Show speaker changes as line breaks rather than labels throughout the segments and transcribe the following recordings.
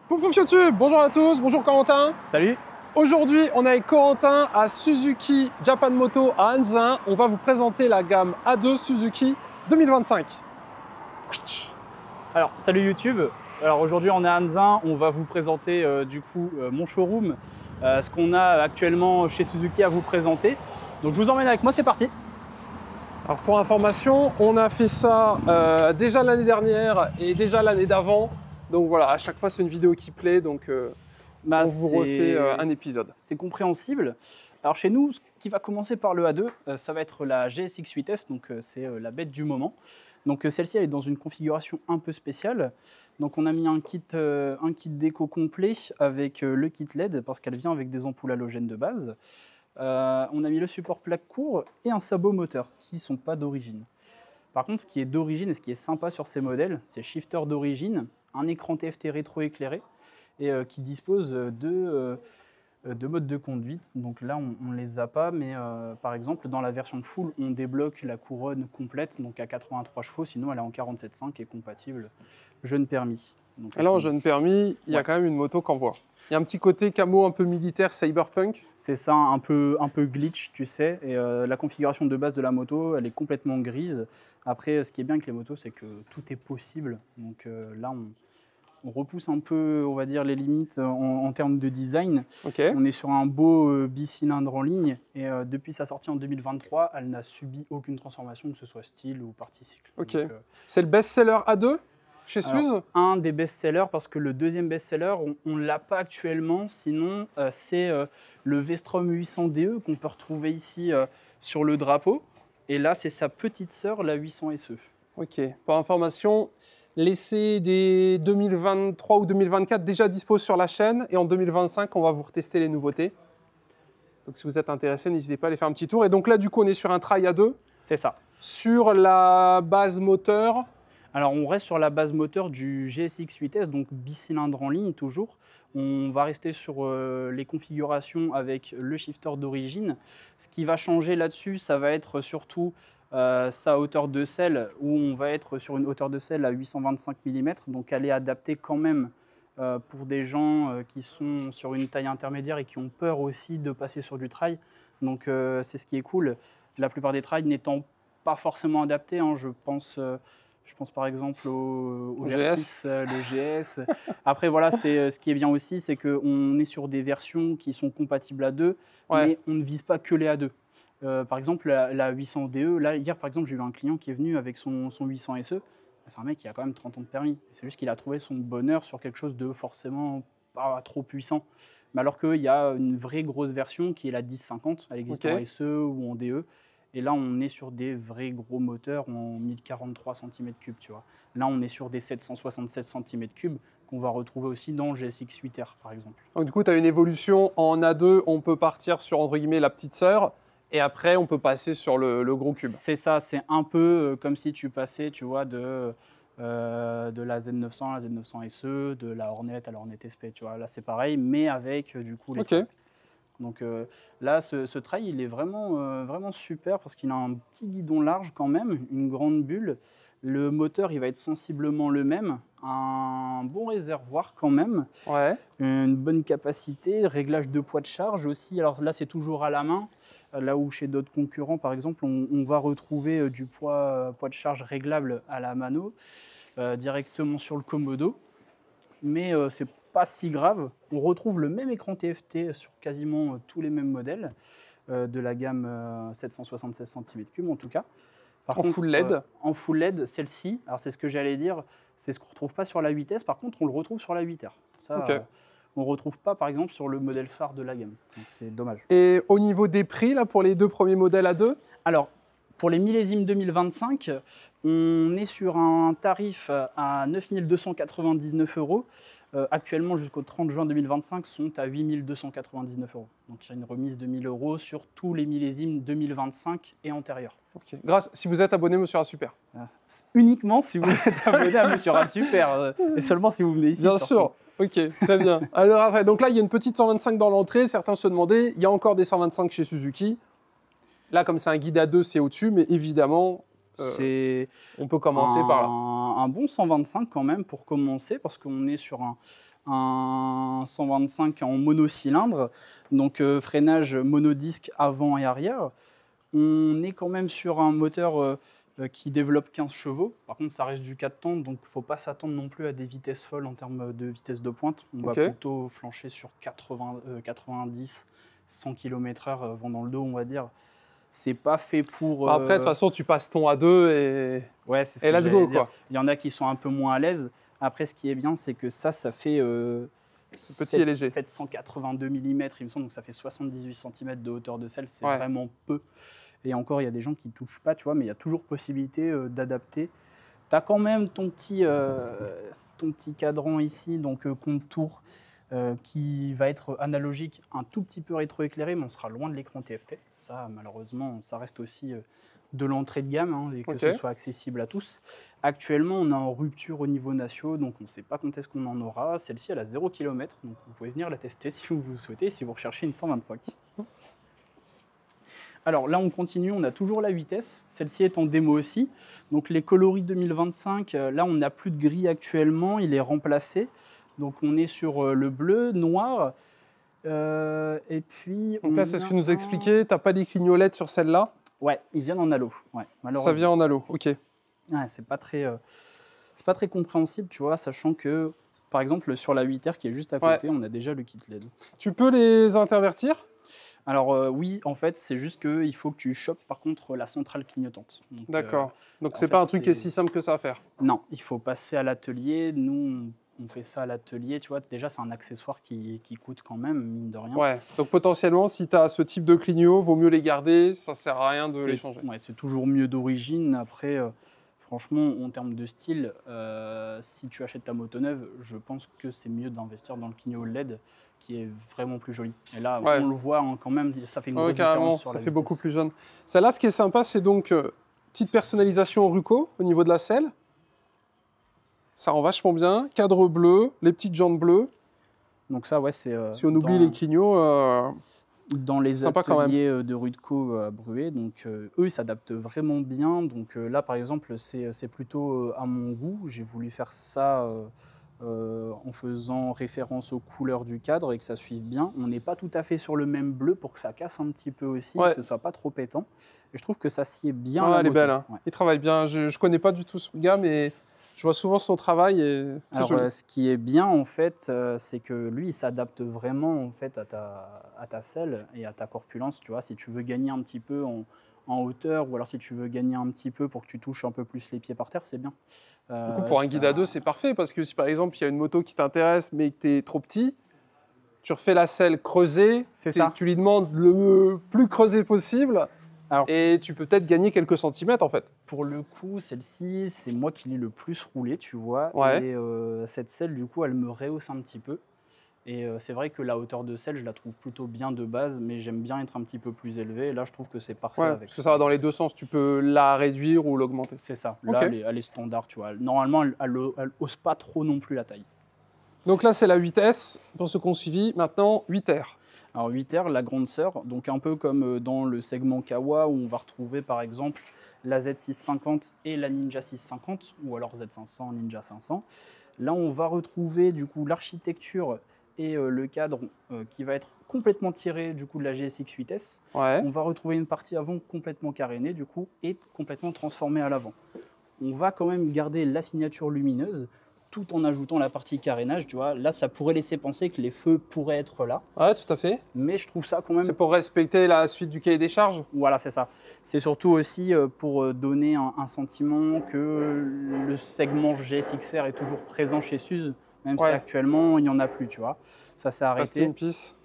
Pouf pouf YouTube, bonjour à tous, bonjour Corentin.
Salut.
Aujourd'hui, on est avec Corentin à Suzuki Japan Moto à Anzin. On va vous présenter la gamme A2 Suzuki 2025.
Alors, salut YouTube. Alors aujourd'hui, on est à Anzin. On va vous présenter mon showroom, ce qu'on a actuellement chez Suzuki à vous présenter. Donc je vous emmène avec moi, c'est parti.
Alors pour information, on a fait ça déjà l'année dernière et déjà l'année d'avant. Donc voilà, à chaque fois c'est une vidéo qui plaît, donc on vous refait un épisode.
C'est compréhensible. Alors chez nous, ce qui va commencer par le A2, ça va être la GSX 8S, donc c'est la bête du moment. Donc celle-ci elle est dans une configuration un peu spéciale. Donc on a mis un kit déco complet avec le kit LED parce qu'elle vient avec des ampoules halogènes de base. On a mis le support plaque court et un sabot moteur qui ne sont pas d'origine. Par contre, ce qui est d'origine et ce qui est sympa sur ces modèles, c'est shifter d'origine, un écran TFT rétro-éclairé et qui dispose de modes de conduite. Donc là, on ne les a pas, mais par exemple, dans la version full, on débloque la couronne complète, donc à 83 chevaux, sinon elle est en 47.5 et compatible jeune permis. Donc,
alors, jeune permis, il y a quand même une moto qu'on voit. Il y a un petit côté camo un peu militaire, cyberpunk.
C'est ça, un peu glitch, tu sais. Et la configuration de base de la moto, elle est complètement grise. Après, ce qui est bien avec les motos, c'est que tout est possible. Donc là, on repousse un peu, on va dire, les limites en termes de design.
Okay.
On est sur un beau bicylindre en ligne. Et depuis sa sortie en 2023, elle n'a subi aucune transformation, que ce soit style ou partie cycle.
Ok. C'est le best-seller A2 chez Suze?
Un des best-sellers, parce que le deuxième best-seller, on ne l'a pas actuellement. Sinon, c'est le V-Strom 800DE qu'on peut retrouver ici sur le drapeau. Et là, c'est sa petite sœur, la 800 SE.
Ok. Pour information, l'essai des 2023 ou 2024 déjà dispose sur la chaîne. Et en 2025, on va vous retester les nouveautés. Donc si vous êtes intéressé, n'hésitez pas à aller faire un petit tour. Et donc là, du coup, on est sur un trail A2.
C'est ça.
Sur la base moteur.
Alors, on reste sur la base moteur du GSX 8S, donc bicylindre en ligne toujours. On va rester sur les configurations avec le shifter d'origine. Ce qui va changer là-dessus, ça va être surtout sa hauteur de selle, où on va être sur une hauteur de selle à 825 mm. Donc, elle est adaptée quand même pour des gens qui sont sur une taille intermédiaire et qui ont peur aussi de passer sur du trail. Donc, c'est ce qui est cool. La plupart des trails n'étant pas forcément adaptés, hein, je pense par exemple au
GS.
le GS. Après, voilà, ce qui est bien aussi, c'est qu'on est sur des versions qui sont compatibles à deux, mais on ne vise pas que les A2. Par exemple, la 800DE, là, hier, par exemple, j'ai eu un client qui est venu avec son 800 SE. C'est un mec qui a quand même 30 ans de permis. C'est juste qu'il a trouvé son bonheur sur quelque chose de forcément pas trop puissant. Mais alors qu'il y a une vraie grosse version qui est la 1050. Elle existe en SE ou en DE. Et là, on est sur des vrais gros moteurs en 1043 cm3, tu vois. Là, on est sur des 776 cm3 qu'on va retrouver aussi dans le GSX 8R, par exemple.
Donc du coup, tu as une évolution en A2, on peut partir sur, entre guillemets, la petite sœur, et après, on peut passer sur le gros cube.
C'est ça, c'est un peu comme si tu passais, tu vois, de la Z900 à la Z900 SE, de la Hornet à la Hornet SP, tu vois. Là, c'est pareil, mais avec, du coup, les trucs. Donc là, ce trail, il est vraiment super parce qu'il a un petit guidon large quand même, une grande bulle. Le moteur, il va être sensiblement le même. Un bon réservoir quand même. Une bonne capacité, réglage de poids de charge aussi. Alors là, c'est toujours à la main. Là où chez d'autres concurrents, par exemple, on va retrouver du poids de charge réglable à la mano, directement sur le commodo. Mais c'est pas si grave. On retrouve le même écran TFT sur quasiment tous les mêmes modèles de la gamme 776 cm3 en tout cas. Par contre,
full LED
en full LED, celle-ci, alors c'est ce que j'allais dire, c'est ce qu'on ne retrouve pas sur la 8S, par contre on le retrouve sur la 8R. Ça, on ne retrouve pas par exemple sur le modèle phare de la gamme, donc c'est dommage.
Et au niveau des prix là, pour les deux premiers modèles A2?
Alors, pour les millésimes 2025, on est sur un tarif à 9 299 €. Actuellement, jusqu'au 30 juin 2025, sont à 8 299 €. Donc, il y a une remise de 1 000 € sur tous les millésimes 2025 et antérieurs.
Grâce, si vous êtes abonné, Monsieur Super.
Uniquement si vous êtes abonné à Monsieur Super. Et seulement si vous venez ici.
Bien sûr. Ok, très bien. Alors après, donc là, il y a une petite 125 dans l'entrée. Certains se demandaient, il y a encore des 125 chez Suzuki. Là, comme c'est un guide A2, c'est au-dessus, mais évidemment, on peut commencer par là.
Un bon 125 quand même pour commencer, parce qu'on est sur un 125 en monocylindre, donc freinage monodisque avant et arrière. On est quand même sur un moteur qui développe 15 chevaux. Par contre, ça reste du 4 temps, donc il ne faut pas s'attendre non plus à des vitesses folles en termes de vitesse de pointe. On va plutôt flancher sur 90, 100 km/h vent dans le dos, on va dire. C'est pas fait pour...
Après, de toute façon, tu passes ton A2 et,
ouais, c'est ce
et
que
let's go,
dire.
quoi.
Il y en a qui sont un peu moins à l'aise. Après, ce qui est bien, c'est que ça fait...
petit et léger.
782 mm, il me semble, donc ça fait 78 cm de hauteur de selle. C'est
ouais.
vraiment peu. Et encore, il y a des gens qui ne touchent pas, tu vois, mais il y a toujours possibilité d'adapter. Tu as quand même ton petit cadran ici, donc compte-tour, qui va être analogique, un tout petit peu rétroéclairé, mais on sera loin de l'écran TFT. Ça, malheureusement, ça reste aussi de l'entrée de gamme, hein, et que ce soit accessible à tous. Actuellement, on est en rupture au niveau national, donc on ne sait pas quand est-ce qu'on en aura. Celle-ci, elle a 0 km, donc vous pouvez venir la tester si vous le souhaitez, si vous recherchez une 125. Alors là, on continue, on a toujours la 8S. Celle-ci est en démo aussi. Donc les coloris 2025, là, on n'a plus de gris actuellement, il est remplacé. Donc on est sur le bleu, noir. Et puis...
Donc là, c'est ce que nous expliquait. Tu n'as pas les clignolettes sur celle-là?
Ouais, ils viennent en halo. Ouais,
ça vient en halo, ok.
Ouais, c'est pas très compréhensible, tu vois, sachant que, par exemple, sur la 8R qui est juste à côté, on a déjà le kit LED.
Tu peux les intervertir?
Alors oui, en fait, c'est juste qu'il faut que tu chopes par contre la centrale clignotante.
D'accord. Donc c'est pas un truc qui est si simple que ça à faire?
Non, il faut passer à l'atelier. Nous, on fait ça à l'atelier, tu vois. Déjà, c'est un accessoire qui coûte quand même, mine de rien.
Ouais, donc potentiellement, si tu as ce type de clignot, vaut mieux les garder, ça sert à rien de les changer.
Ouais, c'est toujours mieux d'origine. Après, franchement, en termes de style, si tu achètes ta moto neuve, je pense que c'est mieux d'investir dans le clignot LED, qui est vraiment plus joli. Et là, on le voit quand même, ça fait une grosse différence sur la vitesse.
Ça fait beaucoup plus jeune. Celle-là, ce qui est sympa, c'est donc petite personnalisation Ruco au niveau de la selle. Ça rend vachement bien. Cadre bleu, les petites jantes bleues.
Donc ça, ouais, c'est...
si on oublie les clignots...
dans les ateliers de Rudco à Bruay, donc eux, ils s'adaptent vraiment bien. Donc là, par exemple, c'est plutôt à mon goût. J'ai voulu faire ça... en faisant référence aux couleurs du cadre et que ça suive bien. On n'est pas tout à fait sur le même bleu pour que ça casse un petit peu aussi, que ce soit pas trop pétant. Et je trouve que ça sied bien à la moto.
Elle est belle, hein. Il travaille bien. Je connais pas du tout ce gars, mais je vois souvent son travail. Et
alors, ce qui est bien, en fait, c'est que lui, il s'adapte vraiment en fait, à ta selle et à ta corpulence. Tu vois, si tu veux gagner un petit peu en hauteur, ou alors si tu veux gagner un petit peu pour que tu touches un peu plus les pieds par terre, c'est bien.
Du coup, pour un guide à deux, c'est parfait, parce que si par exemple, il y a une moto qui t'intéresse, mais que tu es trop petit, tu refais la selle creusée, tu lui demandes le plus creusé possible, et tu peux peut-être gagner quelques centimètres, en fait.
Pour le coup, celle-ci, c'est moi qui l'ai le plus roulée, tu vois, et cette selle, du coup, elle me rehausse un petit peu. Et c'est vrai que la hauteur de selle, je la trouve plutôt bien de base, mais j'aime bien être un petit peu plus élevé. Et là, je trouve que c'est parfait avec
parce que ça va dans les deux sens. Tu peux la réduire ou l'augmenter.
C'est ça. Là, elle est standard, tu vois. Normalement, elle n'ose pas trop non plus la taille.
Donc là, c'est la 8S pour ceux qui ont suivi. Maintenant, 8R.
Alors 8R, la grande sœur, donc un peu comme dans le segment Kawa, où on va retrouver par exemple la Z650 et la Ninja 650, ou alors Z500, Ninja 500. Là, on va retrouver du coup l'architecture et le cadre qui va être complètement tiré du coup de la GSX 8S. On va retrouver une partie avant complètement carénée du coup et complètement transformée à l'avant. On va quand même garder la signature lumineuse tout en ajoutant la partie carénage, tu vois. Là, ça pourrait laisser penser que les feux pourraient être là.
Ouais, tout à fait.
Mais je trouve ça quand même...
C'est pour respecter la suite du cahier des charges?
Voilà, c'est ça. C'est surtout aussi pour donner un sentiment que le segment GSXR est toujours présent chez Suze, même si actuellement, il n'y en a plus, tu vois. Ça s'est arrêté.
Une piste.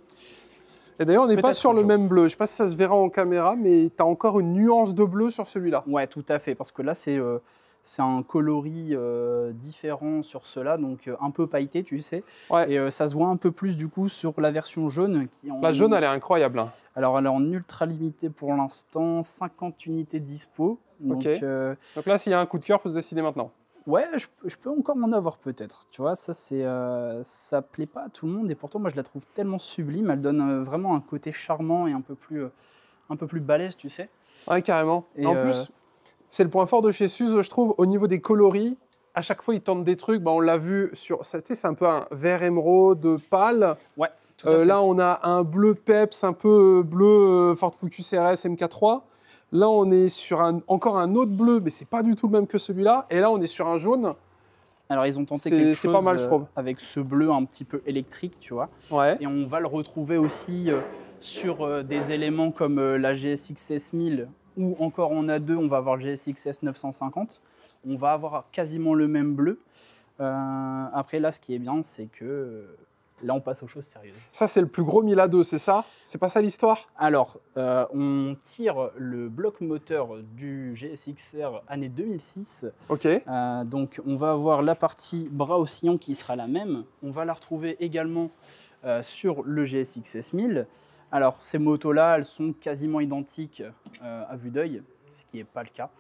Et d'ailleurs, on n'est pas sur le même bleu. Je ne sais pas si ça se verra en caméra, mais tu as encore une nuance de bleu sur celui-là.
Ouais, tout à fait, parce que là, c'est un coloris différent sur cela, donc un peu pailleté, tu sais. Et ça se voit un peu plus du coup sur la version jaune.
La jaune, elle est incroyable. Hein.
Alors, elle est en ultra limité pour l'instant, 50 unités dispo. Donc
là, s'il y a un coup de cœur, il faut se décider maintenant.
Ouais, je peux encore m'en avoir peut-être. Tu vois, ça plaît pas à tout le monde et pourtant, moi, je la trouve tellement sublime. Elle donne vraiment un côté charmant et un peu plus balèze, tu sais.
Ouais, carrément. Et en plus, c'est le point fort de chez Suze, je trouve, au niveau des coloris. à chaque fois, ils tentent des trucs. Bah, on l'a vu sur. Tu sais, c'est un peu un vert émeraude pâle.
Ouais. Tout à fait.
Là, on a un bleu Peps, un peu bleu Ford Focus RS MK3. Là, on est sur encore un autre bleu, mais c'est pas du tout le même que celui-là. Et là, on est sur un jaune.
Alors, ils ont tenté quelque chose
pas mal, je trouve.
avec ce bleu un petit peu électrique, tu vois.
Ouais.
Et on va le retrouver aussi sur des éléments comme la GSX 16000 ou encore en A2, on va avoir le GSX S 950. On va avoir quasiment le même bleu. Après, là, ce qui est bien, c'est que là, on passe aux choses sérieuses.
Ça, c'est le plus gros 1000 A2, c'est ça? C'est pas ça l'histoire?
Alors, on tire le bloc moteur du GSX-R année 2006.
Ok.
Donc, on va avoir la partie bras oscillant qui sera la même. On va la retrouver également sur le GSX S1000. Alors, ces motos-là, elles sont quasiment identiques à vue d'œil, ce qui n'est pas le cas,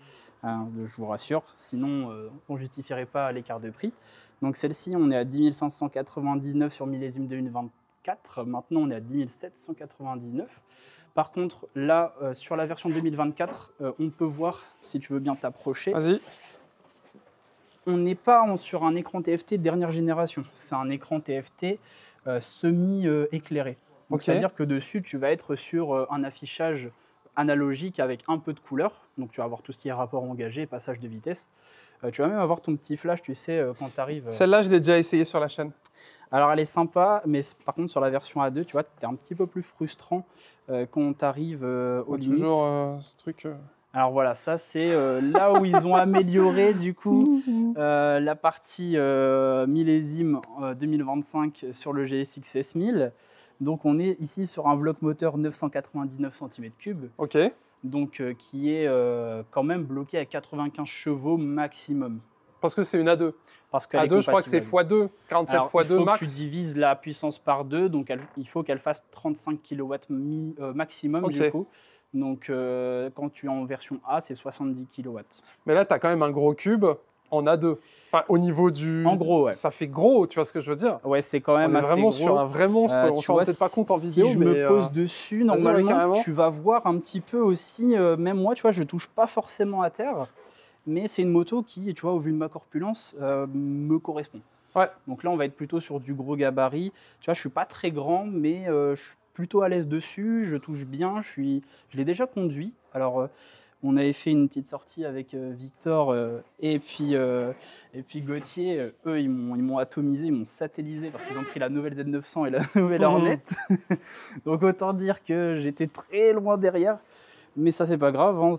je vous rassure. Sinon, on ne justifierait pas l'écart de prix. Donc, celle-ci, on est à 10 599 sur millésime 2024. Maintenant, on est à 10 799. Par contre, là, sur la version 2024, on peut voir, si tu veux bien t'approcher,
Vas-y.
on n'est pas sur un écran TFT dernière génération. C'est un écran TFT semi-éclairé.
Ok.
C'est-à-dire que dessus, tu vas être sur un affichage analogique avec un peu de couleur. Donc, tu vas avoir tout ce qui est rapport engagé, passage de vitesse. Tu vas même avoir ton petit flash, tu sais, quand tu arrives.
Celle-là, je l'ai déjà essayé sur la chaîne.
Alors, elle est sympa, mais par contre, sur la version A2, tu vois, tu es un petit peu plus frustrant quand tu arrives aux limites.
Toujours ce truc.
Alors voilà, ça c'est là où ils ont amélioré du coup la partie millésime 2025 sur le GSX S1000. Donc on est ici sur un bloc moteur 999 cm3,
Ok.
donc qui est quand même bloqué à 95 chevaux maximum.
Parce que c'est une A2.
Parce qu'elle
A2,
est
je crois que c'est x2, 47
Alors,
x2
il faut
max.
que tu divises la puissance par 2, donc il faut qu'elle fasse 35 kW maximum
Ok.
du coup. Donc quand tu es en version A, c'est 70 kW.
Mais là, tu as quand même un gros cube en A2. Enfin, au niveau du.
En gros, ouais.
Ça fait gros, tu vois ce que je veux dire?
Ouais, c'est quand
On
même
est
assez
vraiment
gros.
sur un vrai monstre. On
Tu
s'en rend
vois,
peut-être pas compte en vidéo.
Si je
mais,
me pose dessus,
vas-y, ouais,
normalement,
carrément.
tu vas voir un petit peu aussi, même moi, tu vois, je touche pas forcément à terre, mais c'est une moto qui, tu vois, au vu de ma corpulence, me correspond.
Ouais.
Donc là, on va être plutôt sur du gros gabarit. Tu vois, je suis pas très grand, mais je suis plutôt à l'aise dessus. Je touche bien. Je l'ai déjà conduit. Alors, on avait fait une petite sortie avec Victor et puis Gauthier. Eux, ils m'ont atomisé, ils m'ont satellisé parce qu'ils ont pris la nouvelle Z900 et la nouvelle Hornet. Donc autant dire que j'étais très loin derrière. Mais ça, c'est pas grave. Hein.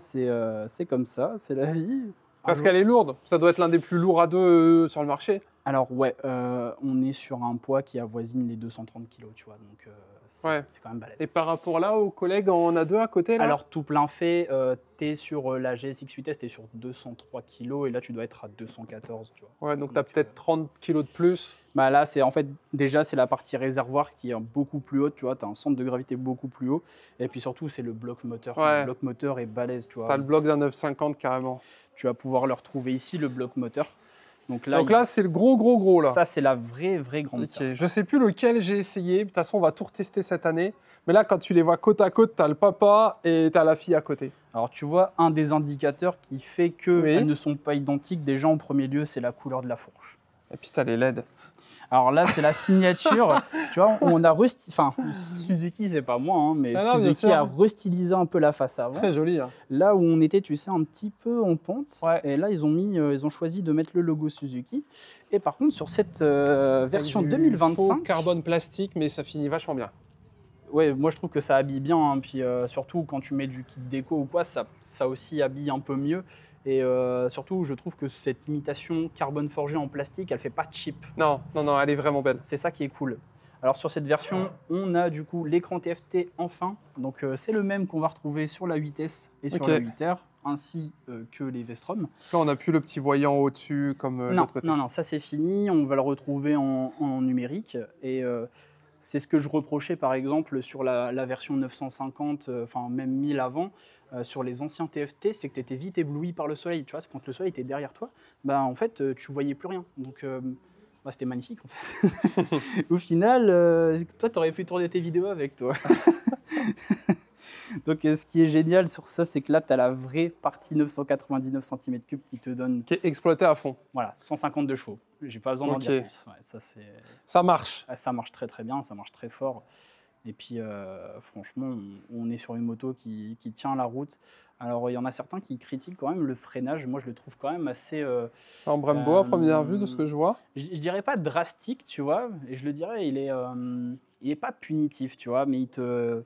C'est comme ça. C'est la vie.
Parce qu'elle est lourde. Ça doit être l'un des plus lourds A2 sur le marché.
Alors ouais, on est sur un poids qui avoisine les 230 kg, tu vois, donc c'est quand même balèze.
Et par rapport là aux collègues en A2 à côté là?
Alors tout plein fait, tu es sur la GSX 8S, tu es sur 203 kg et là tu dois être à 214, tu vois.
Ouais, donc tu as peut-être 30 kg de plus.
Bah là, c'est en fait déjà c'est la partie réservoir qui est beaucoup plus haute, tu vois, tu as un centre de gravité beaucoup plus haut et puis surtout c'est le bloc moteur.
Ouais.
Le bloc moteur est balèze, tu vois.
Tu as le bloc d'un 950 carrément.
Tu vas pouvoir le retrouver ici, le bloc moteur. Donc là,
c'est le gros là.
Ça, c'est la vraie grande
Okay.
science.
Je sais plus lequel j'ai essayé. De toute façon, on va tout retester cette année. Mais là, quand tu les vois côte à côte, tu as le papa et tu as la fille à côté.
Alors, tu vois, un des indicateurs qui fait qu'elles
Oui.
ne sont pas identiques, déjà en premier lieu, c'est la couleur de la fourche.
Et puis, tu as les LED.
Alors là, c'est la signature. Tu vois, on a Suzuki, c'est pas moi, hein, mais
Ah non,
Suzuki a restylisé un peu la face avant.
Très joli. Hein.
Là où on était, tu sais, un petit peu en pente.
Ouais.
Et là, ils ont choisi de mettre le logo Suzuki. Et par contre, sur cette version
Avec du
2025,
faux carbone plastique, mais ça finit vachement bien.
ouais, moi je trouve que ça habille bien. Hein. Puis surtout quand tu mets du kit déco ou quoi, ça aussi habille un peu mieux. Et surtout, je trouve que cette imitation carbone forgé en plastique, elle fait pas cheap.
Non, elle est vraiment belle.
C'est ça qui est cool. Alors sur cette version, on a du coup l'écran TFT enfin. Donc c'est le même qu'on va retrouver sur la 8S et sur la 8R, ainsi que les Vestrom.
Là, on n'a plus le petit voyant au-dessus comme de l'autre côté.
Non, ça c'est fini. On va le retrouver en numérique. Et c'est ce que je reprochais par exemple sur la version 950, enfin même 1000 avant, sur les anciens TFT, c'est que tu étais vite ébloui par le soleil. Tu vois, quand le soleil était derrière toi, bah, en fait, tu voyais plus rien. Donc bah, c'était magnifique en fait. Au final, toi, tu aurais pu tourner tes vidéos avec toi. Donc, ce qui est génial sur ça, c'est que là, tu as la vraie partie 999 cm3 qui te donne
Qui est exploité à fond.
voilà, 152 chevaux. J'ai pas besoin d'en dire plus. Ouais,
ça marche.
Ça marche très très bien, ça marche très fort. Et puis, franchement, on est sur une moto qui tient la route. Alors, il y en a certains qui critiquent quand même le freinage. Moi, je le trouve quand même assez...
En Brembo, à première vue, de ce que je vois.
Je dirais pas drastique, tu vois. Et je le dirais, il est pas punitif, tu vois, mais il te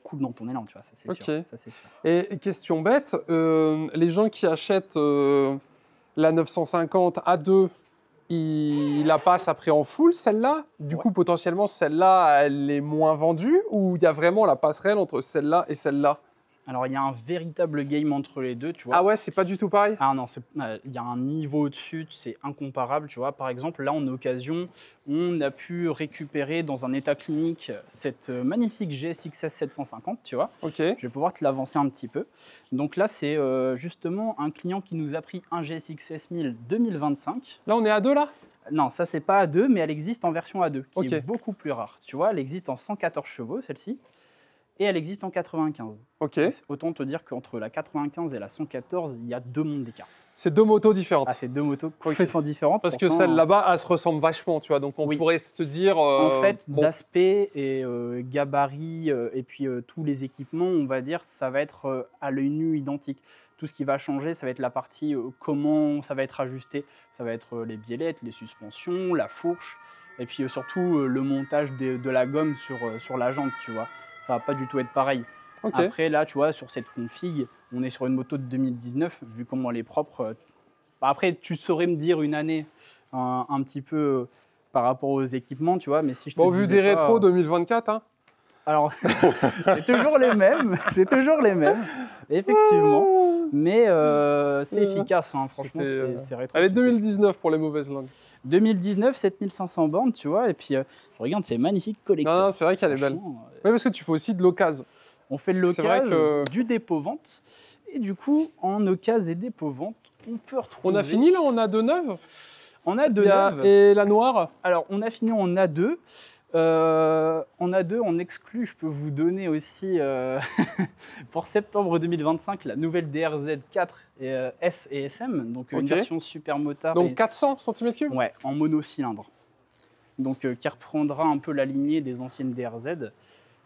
coule dans ton élan, tu vois, ça c'est sûr. Ça, c'est sûr.
Et question bête, les gens qui achètent la 950 A2, ils la passent après en full, celle-là. Du coup, potentiellement, celle-là, elle est moins vendue ou il y a vraiment la passerelle entre celle-là et celle-là?
Alors, il y a un véritable game entre les deux, tu vois.
Ah ouais, c'est pas du tout pareil?
Ah non, il y a un niveau au-dessus, c'est incomparable, tu vois. Par exemple, là, en occasion, on a pu récupérer dans un état clinique cette magnifique GSX-S 750, tu vois.
Ok.
Je vais pouvoir te l'avancer un petit peu. Donc là, c'est justement un client qui nous a pris un GSX-S 1000 2025.
Là, on est à 2, là?
Non, ça, c'est pas A2, mais elle existe en version A2, qui est beaucoup plus rare. Tu vois, elle existe en 114 chevaux, celle-ci. Et elle existe en 95.
Ok.
Autant te dire qu'entre la 95 et la 114, il y a 2 mondes d'écart.
C'est 2 motos différentes.
Ah, c'est 2 motos complètement différentes.
Parce que celle là-bas, elle se ressemble vachement, tu vois. Donc on pourrait se dire.
En fait, d'aspect et gabarit et puis tous les équipements, on va dire, ça va être à l'œil nu identique. Tout ce qui va changer, ça va être la partie comment ça va être ajusté. Ça va être les biellettes, les suspensions, la fourche, et puis surtout le montage de la gomme sur la jante, tu vois. Ça va pas du tout être pareil. Après, là, tu vois, sur cette config, on est sur une moto de 2019, vu comment elle est propre. Après, tu saurais me dire une année un petit peu par rapport aux équipements, tu vois, mais si je te
vu des rétros 2024, hein.
Alors, c'est toujours les mêmes, effectivement, mais c'est efficace, hein, franchement, c'est rétro.
Elle est 2019 pour les mauvaises langues.
2019, 7500 bornes, tu vois, et puis regarde, c'est magnifique collector.
Non, c'est vrai qu'elle est belle. Oui, parce que tu fais aussi de l'occasion.
On fait de l'occasion, du dépôt-vente, et du coup, en occasion et dépôt-vente, on peut retrouver...
On a fini là, on a 2 neuves.
On a 2 neuves.
Et la noire?
Alors, on a fini en A2. En A2, en exclu, je peux vous donner aussi pour septembre 2025 la nouvelle DRZ4 S et SM, donc une version super motard.
Donc 400 cm3?
Ouais, en monocylindre. Donc qui reprendra un peu la lignée des anciennes DRZ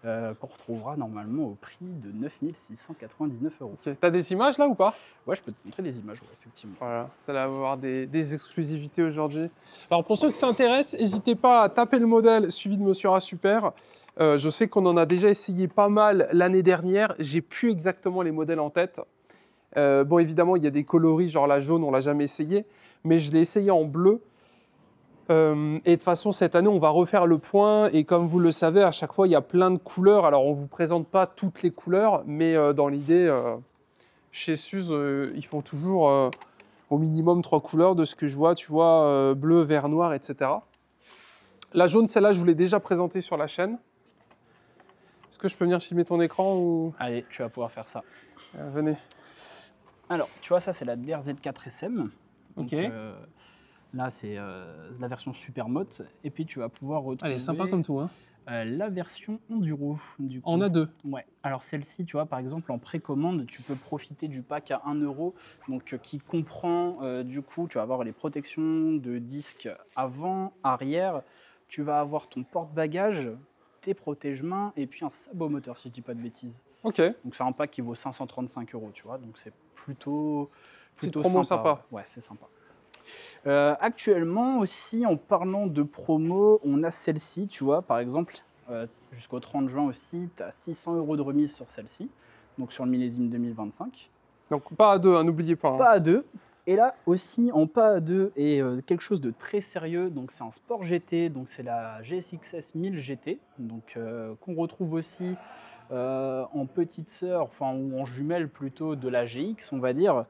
qu'on retrouvera normalement au prix de 9 699 €.
T'as des images là ou pas?
Ouais, je peux te montrer des images, ouais, effectivement.
Voilà, ça va avoir des exclusivités aujourd'hui. Alors pour ceux qui s'intéressent, n'hésitez pas à taper le modèle suivi de Monsieur A Super. Je sais qu'on en a déjà essayé pas mal l'année dernière. J'ai plus exactement les modèles en tête. Bon, évidemment, il y a des coloris, genre la jaune, on l'a jamais essayé. Mais je l'ai essayé en bleu. Et de toute façon, cette année, on va refaire le point. Et comme vous le savez, à chaque fois, il y a plein de couleurs. Alors, on ne vous présente pas toutes les couleurs, mais dans l'idée, chez Suze, ils font toujours au minimum 3 couleurs de ce que je vois. Tu vois, bleu, vert, noir, etc. La jaune, celle-là, je vous l'ai déjà présentée sur la chaîne. Est-ce que je peux venir filmer ton écran ou...
Allez, tu vas pouvoir faire ça.
Venez.
Alors, tu vois, ça, c'est la DRZ4 SM. Donc,
ok.
Là, c'est la version Supermoto. Et puis, tu vas pouvoir retrouver...
Elle est sympa comme tout, hein.
La version Enduro. Du coup.
On a 2.
Ouais. Alors, celle-ci, tu vois, par exemple, en précommande, tu peux profiter du pack à 1 €, donc qui comprend, du coup, tu vas avoir les protections de disques avant, arrière. Tu vas avoir ton porte-bagages, tes protège-mains et puis un sabot moteur, si je ne dis pas de bêtises.
Ok.
Donc, c'est un pack qui vaut 535 €, tu vois. Donc, c'est plutôt
sympa.
Ouais, c'est sympa. Actuellement aussi, en parlant de promo, on a celle-ci, tu vois, par exemple, jusqu'au 30 juin aussi, tu as 600 € de remise sur celle-ci, donc sur le millésime 2025.
Donc pas à 2, hein, n'oubliez pas. Hein.
Pas à 2. Et là aussi, en pas à 2, et quelque chose de très sérieux, donc c'est un Sport GT, donc c'est la GSX-S 1000 GT, donc qu'on retrouve aussi en petite sœur, enfin ou en jumelle plutôt de la GX, on va dire,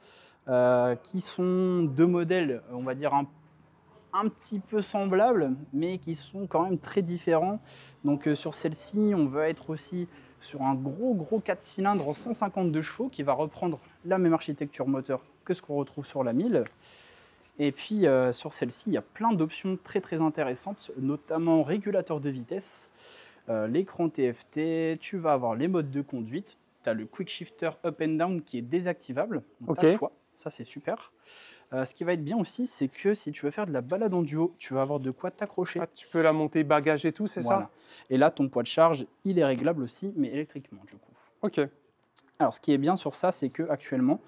qui sont 2 modèles, on va dire un petit peu semblables, mais qui sont quand même très différents. Donc sur celle-ci, on va être aussi sur un gros 4 cylindres en 152 chevaux qui va reprendre la même architecture moteur que ce qu'on retrouve sur la 1000. Et puis sur celle-ci, il y a plein d'options très intéressantes, notamment régulateur de vitesse, l'écran TFT, tu vas avoir les modes de conduite, tu as le quick shifter up and down qui est désactivable, donc pas le choix, ça c'est super. Ce qui va être bien aussi, c'est que si tu veux faire de la balade en duo, tu vas avoir de quoi t'accrocher.
Ah, tu peux la monter bagage et tout, c'est ça?
Et là, ton poids de charge, il est réglable aussi, mais électriquement du coup.
Ok.
Alors, ce qui est bien sur ça, c'est qu'actuellement,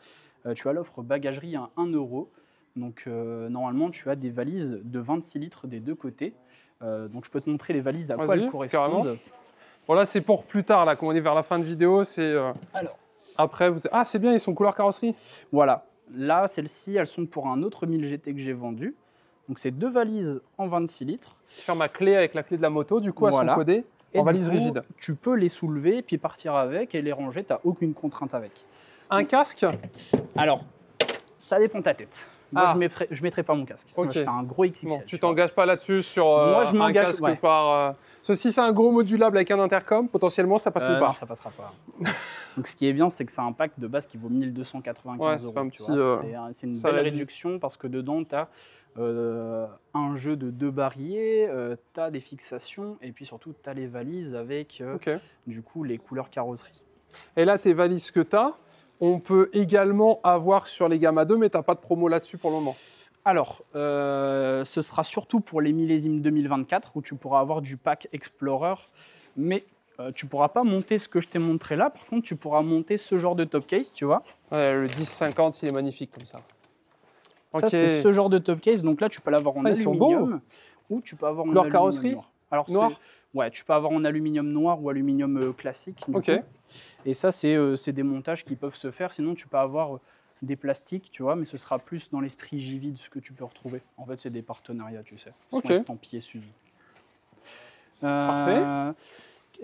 tu as l'offre bagagerie à 1 €. Donc, normalement, tu as des valises de 26 litres des deux côtés. Donc, je peux te montrer les valises à quoi elles correspondent.
Carrément. Bon, là, c'est pour plus tard, là, quand on est vers la fin de vidéo. C'est.
Alors.
Après, vous. Ah, c'est bien, ils sont couleur carrosserie.
Voilà. Là, celles-ci, elles sont pour un autre 1000 GT que j'ai vendu. Donc, c'est 2 valises en 26 litres.
Je faire ma clé avec la clé de la moto, du coup, elles sont codées en valise rigide.
Tu peux les soulever, puis partir avec et les ranger. Tu n'as aucune contrainte avec.
Un casque?
Alors, ça dépend de ta tête. Moi, je mettrai pas mon casque. Moi, je fais un gros XXL.
Bon, tu t'engages pas là-dessus sur
moi, je
un casque par... Si c'est un gros modulable avec un intercom, potentiellement, ça passe nulle part.
Non, ça passera pas. Donc, ce qui est bien, c'est que c'est un pack de base qui vaut 1295 €. C'est une belle réduction parce que dedans, tu as un jeu de 2 barillet, tu as des fixations et puis surtout, tu as les valises avec du coup, les couleurs carrosserie.
Et là, tes valises que tu as, on peut également avoir sur les Gamma 2, mais tu n'as pas de promo là-dessus pour le moment.
Alors, ce sera surtout pour les millésimes 2024 où tu pourras avoir du pack Explorer, mais tu ne pourras pas monter ce que je t'ai montré là. Par contre, tu pourras monter ce genre de top case, tu vois.
Ouais, le 1050, il est magnifique comme ça.
Ça, c'est ce genre de top case. Donc là, tu peux l'avoir en aluminium ou tu peux avoir en aluminium
carrosserie
noir. Alors,
noir.
Ouais, tu peux avoir en aluminium noir ou aluminium classique. Et ça, c'est des montages qui peuvent se faire. Sinon, tu peux avoir des plastiques, tu vois, mais ce sera plus dans l'esprit J-Vid ce que tu peux retrouver. En fait, c'est des partenariats, tu sais. Ils sont estampillés Suzuki.
Parfait.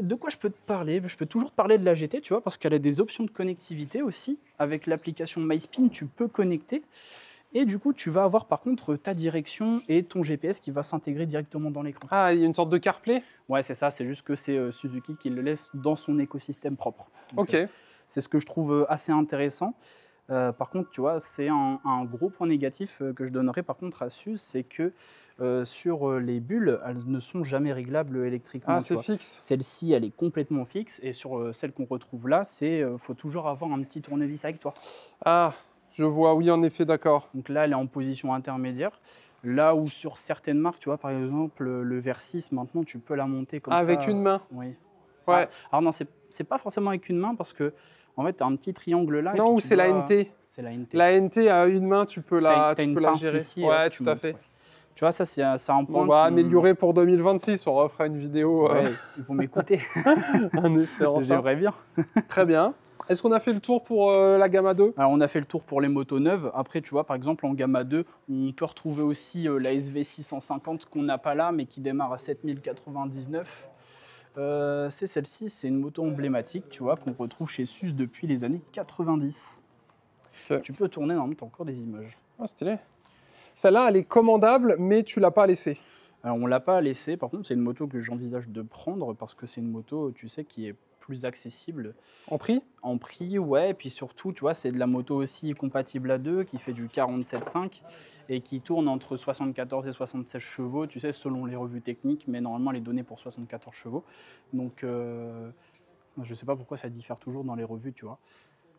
De quoi je peux te parler? Je peux toujours te parler de la GT, tu vois, parce qu'elle a des options de connectivité aussi. Avec l'application MySpin, tu peux connecter. Et du coup, tu vas avoir par contre ta direction et ton GPS qui va s'intégrer directement dans l'écran.
Ah, il y a une sorte de CarPlay?
Ouais, c'est ça. C'est juste que c'est Suzuki qui le laisse dans son écosystème propre. Donc, c'est ce que je trouve assez intéressant. Par contre, tu vois, c'est un gros point négatif que je donnerais par contre à Suze, c'est que sur les bulles, elles ne sont jamais réglables électriquement.
Ah, c'est fixe.
Celle-ci, elle est complètement fixe, et sur celle qu'on retrouve là, faut toujours avoir un petit tournevis avec toi.
Ah, je vois, oui, en effet, d'accord.
Donc là, elle est en position intermédiaire. Là où sur certaines marques, tu vois, par exemple, le Versys, maintenant, tu peux la monter comme ça.
Avec une main?
Oui.
Ouais.
Alors non, c'est pas forcément avec une main parce que en fait, tu as un petit triangle là.
Non, ou c'est la NT.
C'est la NT.
La NT à une main, tu peux la gérer.
Ici,
ouais, tout à fait.
Tu vois, ça, c'est un point.
On va améliorer pour 2026. On refera une vidéo.
Il faut m'écouter.
En espérant ça.
J'aimerais bien.
Très bien. Est-ce qu'on a fait le tour pour la Gamma 2?
Alors, on a fait le tour pour les motos neuves. Après, tu vois, par exemple, en Gamma 2, on peut retrouver aussi la SV650 qu'on n'a pas là, mais qui démarre à 7099. C'est celle-ci, c'est une moto emblématique, tu vois, qu'on retrouve chez Suze depuis les années 90. Tu peux tourner, normalement, tu as encore des images.
Ah, stylé. Celle-là, elle est commandable, mais tu l'as pas laissée.
Alors, on l'a pas laissée. Par contre, c'est une moto que j'envisage de prendre parce que c'est une moto, tu sais, qui est plus accessible.
En prix?
En prix, ouais. Et puis surtout, tu vois, c'est de la moto aussi compatible à 2, qui fait du 47,5 et qui tourne entre 74 et 76 chevaux, tu sais, selon les revues techniques. Mais normalement, elle est donnée pour 74 chevaux. Donc, je ne sais pas pourquoi ça diffère toujours dans les revues, tu vois.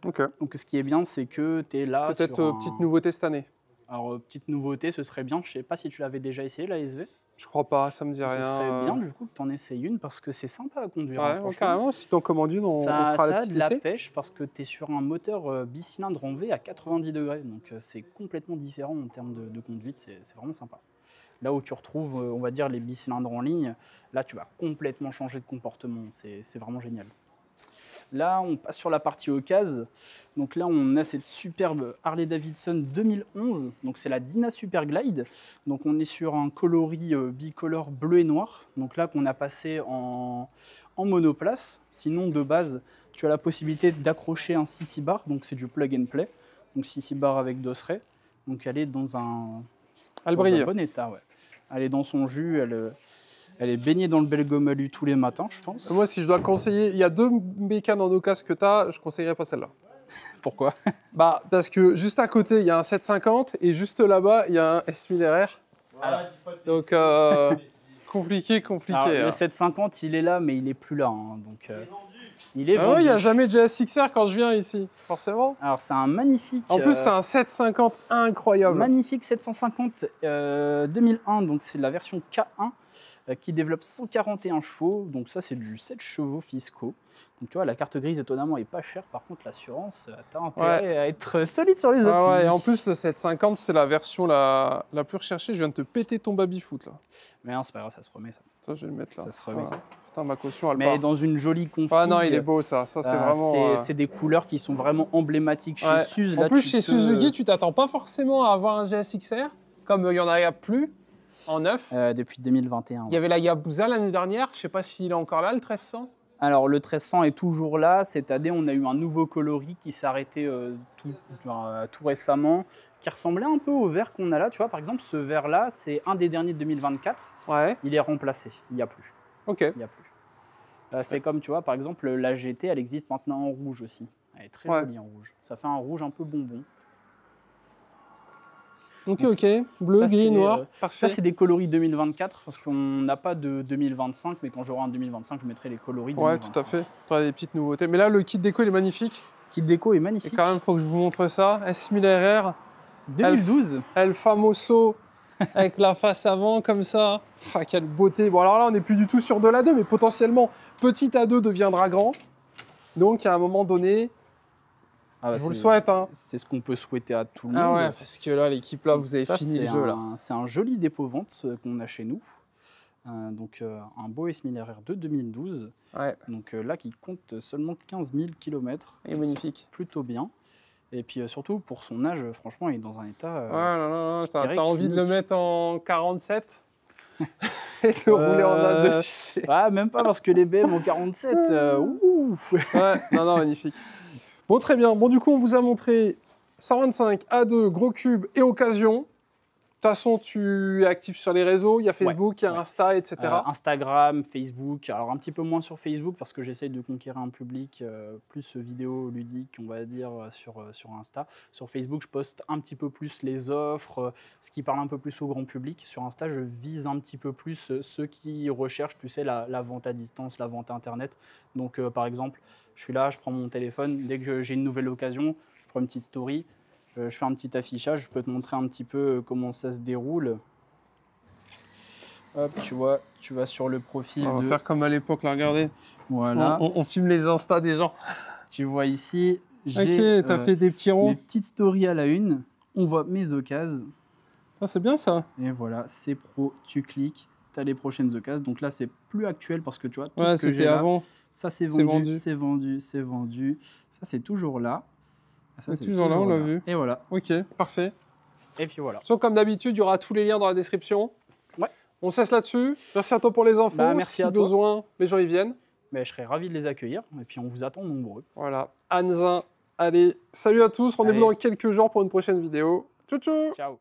Donc, ce qui est bien, c'est que tu es là.
Peut-être petite nouveauté cette année.
Alors, petite nouveauté, ce serait bien. Je ne sais pas si tu l'avais déjà essayé, la SV.
Je crois pas, ça me dit rien.
Ce serait bien du coup que tu en essayes une parce que c'est sympa à conduire.
Ouais, carrément, si tu en commandes une, on fera la petite
essai. Ça a de la pêche parce que tu es sur un moteur bicylindre en V à 90 degrés. Donc c'est complètement différent en termes de conduite, c'est vraiment sympa. Là où tu retrouves, on va dire, les bicylindres en ligne, là tu vas complètement changer de comportement. C'est vraiment génial. Là, on passe sur la partie occasion. Donc là, on a cette superbe Harley-Davidson 2011. Donc c'est la Dyna Super Glide. Donc on est sur un coloris bicolore bleu et noir. Donc là, qu'on a passé en monoplace. Sinon, de base, tu as la possibilité d'accrocher un CC bar. Donc c'est du plug and play. Donc CC bar avec dosseret. Donc elle est dans un bon état. Ouais. Elle est dans son jus. Elle est baignée dans le Belgomalu tous les matins, je pense.
Moi, si je dois conseiller, il y a 2 bécanes en occasion que tu as, je ne conseillerais pas celle-là.
Pourquoi?
Parce que juste à côté, il y a un 750 et juste là-bas, il y a un S1000 RR.
Alors,
donc, Compliqué, compliqué.
Alors, le
hein.
750, il est là, mais il est plus là. Hein, donc, il est
Ah
vendu.
oui, il n'y a jamais de GSX-R quand je viens ici, forcément.
Alors, c'est un magnifique.
En plus, c'est un 750 incroyable.
Magnifique 750 2001, donc c'est la version K1 qui développe 141 chevaux. Donc ça, c'est du 7 chevaux fiscaux. Donc tu vois, la carte grise, étonnamment, est pas chère. Par contre, l'assurance, t'as intérêt à être solide sur les appuis.
Ah ouais, et en plus, le 750, c'est la version la plus recherchée. Je viens de te péter ton baby-foot, là.
Mais non, c'est pas grave, ça se remet, ça.
Ça, je vais le mettre là.
Ça se remet.
Voilà. Putain, ma caution, elle
Mais
part.
dans une jolie config.
Ah non, il est beau, ça. Ça, c'est vraiment...
C'est des couleurs qui sont vraiment emblématiques chez
Ouais.
Suze.
En
Là,
plus,
tu
chez
peux-
Suzuki, tu t'attends pas forcément à avoir un GSX-R, comme il y en a plus en neuf.
depuis 2021.
Il y avait la Yabusa l'année dernière. Je sais pas s'il est encore là, le 1300.
Alors, le 1300 est toujours là. Cette année, on a eu un nouveau coloris qui s'est arrêté tout récemment, qui ressemblait un peu au vert qu'on a là. Tu vois, par exemple, ce vert-là, c'est un des derniers de 2024.
Ouais.
Il est remplacé. Il n'y a plus.
Ok.
Il y a plus. C'est comme, tu vois, par exemple, la GT, elle existe maintenant en rouge aussi. Elle est très jolie en rouge. Ça fait un rouge un peu bonbon.
Ok,
Donc,
ok. Bleu,
ça,
gris,
c'est,
noir. Parfait.
Ça, c'est des coloris 2024 parce qu'on n'a pas de 2025, mais quand j'aurai un 2025, je mettrai les coloris 2025.
Ouais, tout à fait. Tu as des petites nouveautés. Mais là, le kit déco, il est magnifique.
Kit déco est
Et
magnifique.
quand même, il faut que je vous montre ça. S1000RR,
2012.
El Famoso, avec la face avant, comme ça. Ah, quelle beauté. Bon, alors là, on n'est plus du tout sur de l'A2, mais potentiellement, petit A2 deviendra grand. Donc, à un moment donné,
Ah bah,
je vous le souhaite. Hein.
C'est ce qu'on peut souhaiter à tout le
Ah
monde.
ouais, parce que là, l'équipe, là, vous avez
Ça,
fini le
c'est
jeu, là.
C'est un joli dépôt-vente qu'on a chez nous. Un beau S1000RR de 2012.
Ouais,
Donc là, qui compte seulement 15 000 km.
il est magnifique.
Plutôt bien. Et puis surtout, pour son âge, franchement, il est dans un état...
Ouais, là,
je dirais
t'as envie de le
clinique.
mettre en 47 et de le rouler en A2, tu sais.
Ah, même pas parce que les BM en 47, ouf.
Ouais, non, magnifique. Bon, très bien. Bon, du coup, on vous a montré 125, A2, gros cube et occasion. De toute façon, tu es actif sur les réseaux. Il y a Facebook, il y a
ouais.
Insta, etc.
Instagram, Facebook, alors un petit peu moins sur Facebook parce que j'essaye de conquérir un public plus vidéo ludique, on va dire, sur Insta. Sur Facebook, je poste un petit peu plus les offres, ce qui parle un peu plus au grand public. Sur Insta, je vise un petit peu plus ceux qui recherchent, tu sais, la vente à distance, la vente Internet. Donc, par exemple, je suis là, je prends mon téléphone, dès que j'ai une nouvelle occasion, je prends une petite story, je fais un petit affichage, je peux te montrer un petit peu comment ça se déroule. Hop, tu vois, tu vas sur le profil
On va
de...
faire comme à l'époque, là, regardez.
Voilà,
On filme les Insta des gens.
tu vois ici, j'ai
Ok, t'as fait des petits ronds.
mes petites stories à la une, on voit mes occasions,
Ah, c'est bien ça.
et voilà, c'est pro, tu cliques, tu as les prochaines occasions. Donc là, c'est plus actuel parce que tu vois, tout
Ouais,
ce que j'ai
c'était
là,
avant.
ça c'est
C'est
vendu,
vendu.
c'est vendu, c'est vendu, ça c'est toujours là. Ça,
C'est toujours là, on l'a vu.
Et voilà.
Ok, parfait.
Et puis voilà.
Donc, comme d'habitude, il y aura tous les liens dans la description.
Ouais.
On cesse là-dessus. Merci à toi pour les infos.
Merci
si
à toi.
besoin, les gens y viennent.
Mais je serais ravi de les accueillir. Et puis on vous attend nombreux.
Voilà. Anzin. Allez, salut à tous. Rendez-vous
Allez.
dans quelques jours pour une prochaine vidéo. Tchou tchou.
Ciao.